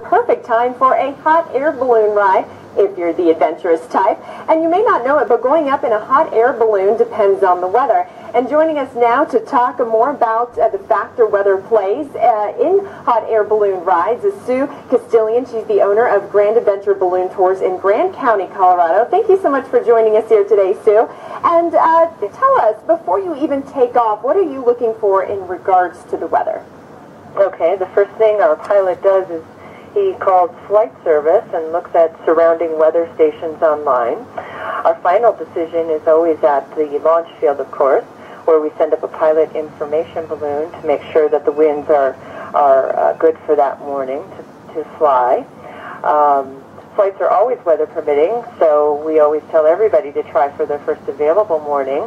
Perfect time for a hot air balloon ride if you're the adventurous type. And you may not know it, but going up in a hot air balloon depends on the weather. And joining us now to talk more about the factor weather plays in hot air balloon rides is Sue Castillion. She's the owner of Grand Adventure Balloon Tours in Grand County, Colorado. Thank you so much for joining us here today, Sue. And tell us, before you even take off, what are you looking for in regards to the weather? Okay, the first thing our pilot does is he calls flight service and looks at surrounding weather stations online. Our final decision is always at the launch field, of course, where we send up a pilot information balloon to make sure that the winds are good for that morning to fly. Flights are always weather permitting, so we always tell everybody to try for their first available morning,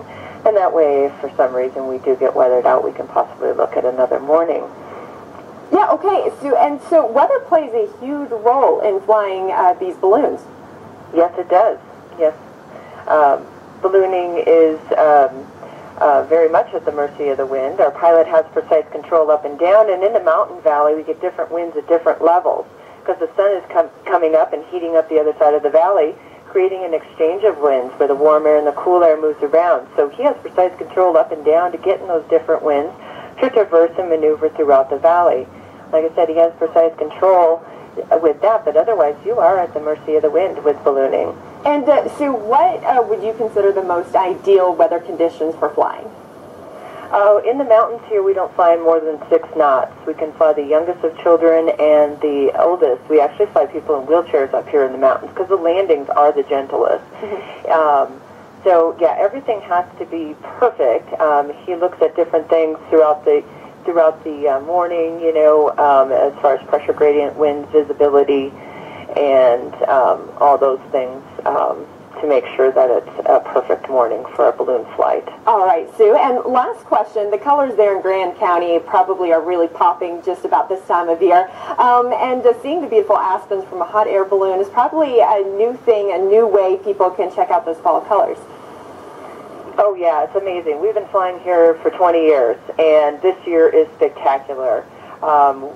and that way, if for some reason we do get weathered out, we can possibly look at another morning. Yeah, okay, so weather plays a huge role in flying these balloons. Yes, it does. Yes. Ballooning is very much at the mercy of the wind. Our pilot has precise control up and down, and in the mountain valley we get different winds at different levels because the sun is coming up and heating up the other side of the valley, creating an exchange of winds where the warm air and the cool air moves around. So he has precise control up and down to get in those different winds to traverse and maneuver throughout the valley. Like I said, he has precise control with that, but otherwise you are at the mercy of the wind with ballooning. And Sue, what would you consider the most ideal weather conditions for flying? In the mountains here, we don't fly more than 6 knots. We can fly the youngest of children and the oldest. We actually fly people in wheelchairs up here in the mountains because the landings are the gentlest. Mm-hmm. So, yeah, everything has to be perfect. He looks at different things throughout the morning, you know, as far as pressure gradient, wind, visibility, and all those things to make sure that it's a perfect morning for a balloon flight. All right, Sue, and last question. The colors there in Grand County probably are really popping just about this time of year. And seeing the beautiful aspens from a hot air balloon is probably a new thing, a new way people can check out those fall colors. Oh, yeah, it's amazing. We've been flying here for 20 years, and this year is spectacular.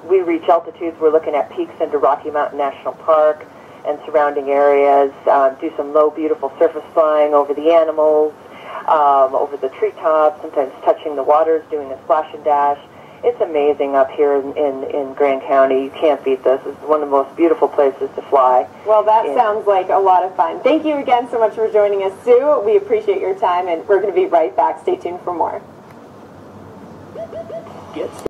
We reach altitudes. We're looking at peaks into Rocky Mountain National Park and surrounding areas, do some low, beautiful surface flying over the animals, over the treetops, sometimes touching the waters, doing a splash and dash. It's amazing up here in Grand County. You can't beat this. It's one of the most beautiful places to fly. Well, that sounds like a lot of fun. Thank you again so much for joining us, Sue. We appreciate your time, and we're going to be right back. Stay tuned for more.